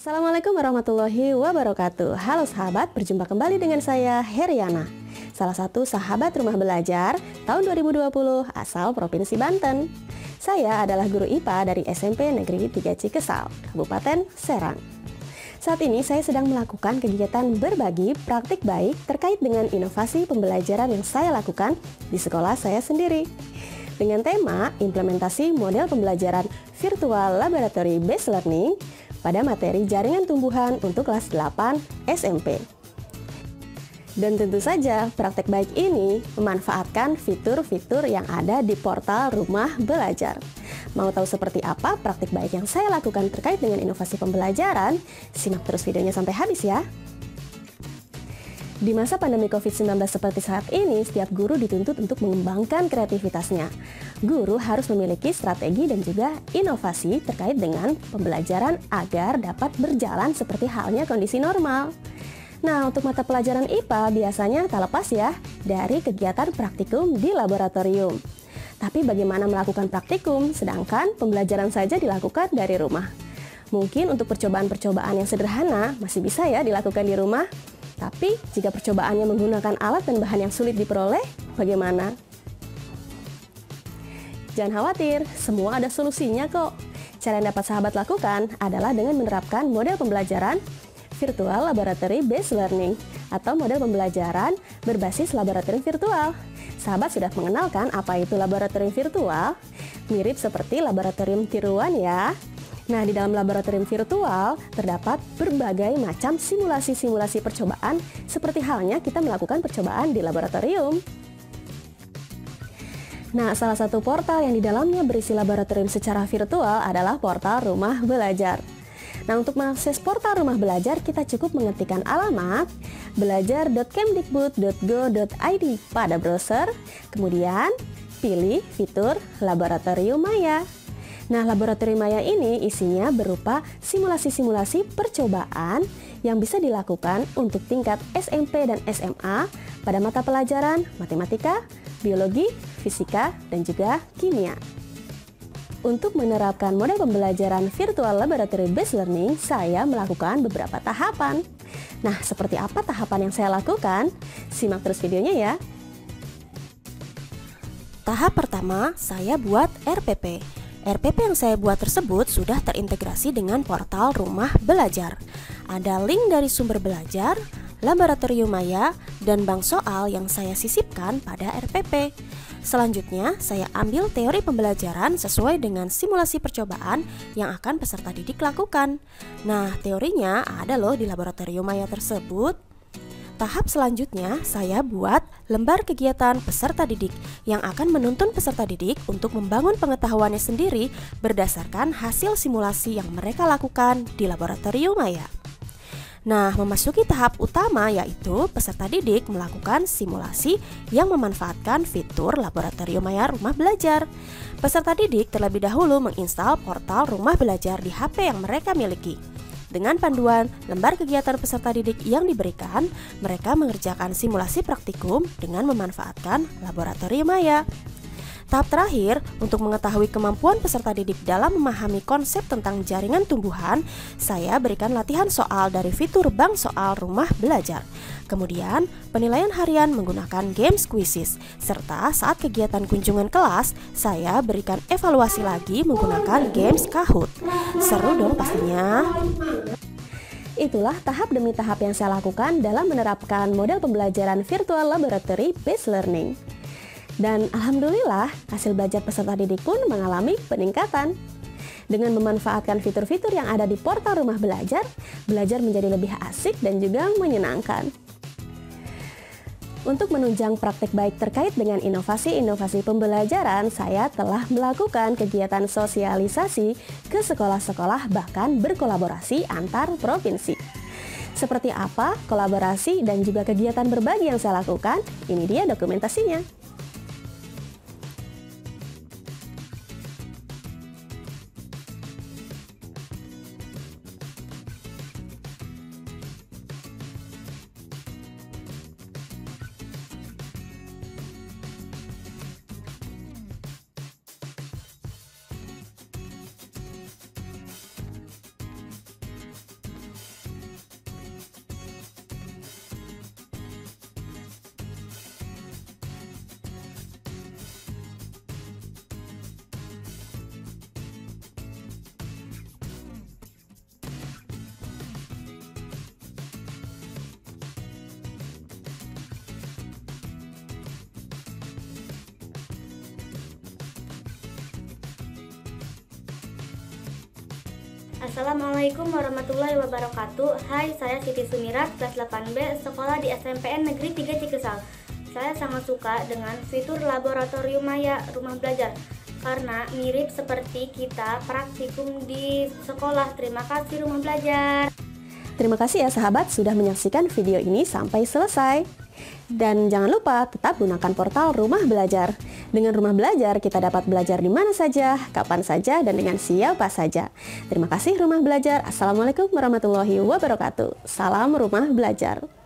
Assalamualaikum warahmatullahi wabarakatuh. Halo sahabat, berjumpa kembali dengan saya Heriana, salah satu sahabat rumah belajar tahun 2020 asal Provinsi Banten. Saya adalah guru IPA dari SMP Negeri 3 Cikesal, Kabupaten Serang. Saat ini saya sedang melakukan kegiatan berbagi praktik baik terkait dengan inovasi pembelajaran yang saya lakukan di sekolah saya sendiri. Dengan tema implementasi model pembelajaran virtual laboratory based learning pada materi jaringan tumbuhan untuk kelas 8 SMP. Dan tentu saja praktek baik ini memanfaatkan fitur-fitur yang ada di portal Rumah Belajar. Mau tahu seperti apa praktek baik yang saya lakukan terkait dengan inovasi pembelajaran? Simak terus videonya sampai habis ya. Di masa pandemi COVID-19 seperti saat ini, setiap guru dituntut untuk mengembangkan kreativitasnya. Guru harus memiliki strategi dan juga inovasi terkait dengan pembelajaran agar dapat berjalan seperti halnya kondisi normal. Nah, untuk mata pelajaran IPA biasanya tak lepas ya dari kegiatan praktikum di laboratorium. Tapi bagaimana melakukan praktikum sedangkan pembelajaran saja dilakukan dari rumah? Mungkin untuk percobaan-percobaan yang sederhana masih bisa ya dilakukan di rumah. Tapi jika percobaannya menggunakan alat dan bahan yang sulit diperoleh, bagaimana? Jangan khawatir, semua ada solusinya kok. Cara yang dapat sahabat lakukan adalah dengan menerapkan model pembelajaran virtual laboratory based learning atau model pembelajaran berbasis laboratorium virtual. Sahabat sudah mengenalkan apa itu laboratorium virtual? Mirip seperti laboratorium tiruan ya. Nah, di dalam laboratorium virtual terdapat berbagai macam simulasi-simulasi percobaan seperti halnya kita melakukan percobaan di laboratorium. Nah, salah satu portal yang di dalamnya berisi laboratorium secara virtual adalah portal Rumah Belajar. Nah, untuk mengakses portal Rumah Belajar, kita cukup mengetikkan alamat belajar.kemdikbud.go.id pada browser, kemudian pilih fitur Laboratorium Maya. Nah, Laboratorium Maya ini isinya berupa simulasi-simulasi percobaan yang bisa dilakukan untuk tingkat SMP dan SMA pada mata pelajaran matematika, biologi, fisika, dan juga kimia. Untuk menerapkan model pembelajaran virtual laboratory based learning, saya melakukan beberapa tahapan. Nah, seperti apa tahapan yang saya lakukan? Simak terus videonya ya. Tahap pertama, saya buat RPP. RPP yang saya buat tersebut sudah terintegrasi dengan portal Rumah Belajar. Ada link dari sumber belajar, laboratorium Maya, dan bank soal yang saya sisipkan pada RPP. Selanjutnya, saya ambil teori pembelajaran sesuai dengan simulasi percobaan yang akan peserta didik lakukan. Nah, teorinya ada loh di laboratorium Maya tersebut. Tahap selanjutnya, saya buat lembar kegiatan peserta didik yang akan menuntun peserta didik untuk membangun pengetahuannya sendiri berdasarkan hasil simulasi yang mereka lakukan di laboratorium Maya. Nah, memasuki tahap utama yaitu peserta didik melakukan simulasi yang memanfaatkan fitur Laboratorium Maya Rumah Belajar. Peserta didik terlebih dahulu menginstal portal Rumah Belajar di HP yang mereka miliki. Dengan panduan lembar kegiatan peserta didik yang diberikan, mereka mengerjakan simulasi praktikum dengan memanfaatkan Laboratorium Maya. Tahap terakhir, untuk mengetahui kemampuan peserta didik dalam memahami konsep tentang jaringan tumbuhan, saya berikan latihan soal dari fitur bank soal Rumah Belajar. Kemudian, penilaian harian menggunakan games quizzes, serta saat kegiatan kunjungan kelas, saya berikan evaluasi lagi menggunakan games Kahoot. Seru dong pastinya. Itulah tahap demi tahap yang saya lakukan dalam menerapkan model pembelajaran virtual laboratory based learning. Dan alhamdulillah, hasil belajar peserta didik pun mengalami peningkatan. Dengan memanfaatkan fitur-fitur yang ada di portal Rumah Belajar, belajar menjadi lebih asik dan juga menyenangkan. Untuk menunjang praktek baik terkait dengan inovasi-inovasi pembelajaran, saya telah melakukan kegiatan sosialisasi ke sekolah-sekolah bahkan berkolaborasi antar provinsi. Seperti apa kolaborasi dan juga kegiatan berbagi yang saya lakukan? Ini dia dokumentasinya. Assalamualaikum warahmatullahi wabarakatuh. Hai, saya Siti Sumirat, kelas 8B, sekolah di SMPN Negeri 3 Cikesal. Saya sangat suka dengan fitur laboratorium maya rumah belajar karena mirip seperti kita praktikum di sekolah. Terima kasih rumah belajar. Terima kasih ya sahabat sudah menyaksikan video ini sampai selesai. Dan jangan lupa tetap gunakan portal Rumah Belajar. Dengan Rumah Belajar kita dapat belajar di mana saja, kapan saja, dan dengan siapa saja. Terima kasih Rumah Belajar. Assalamualaikum warahmatullahi wabarakatuh. Salam Rumah Belajar.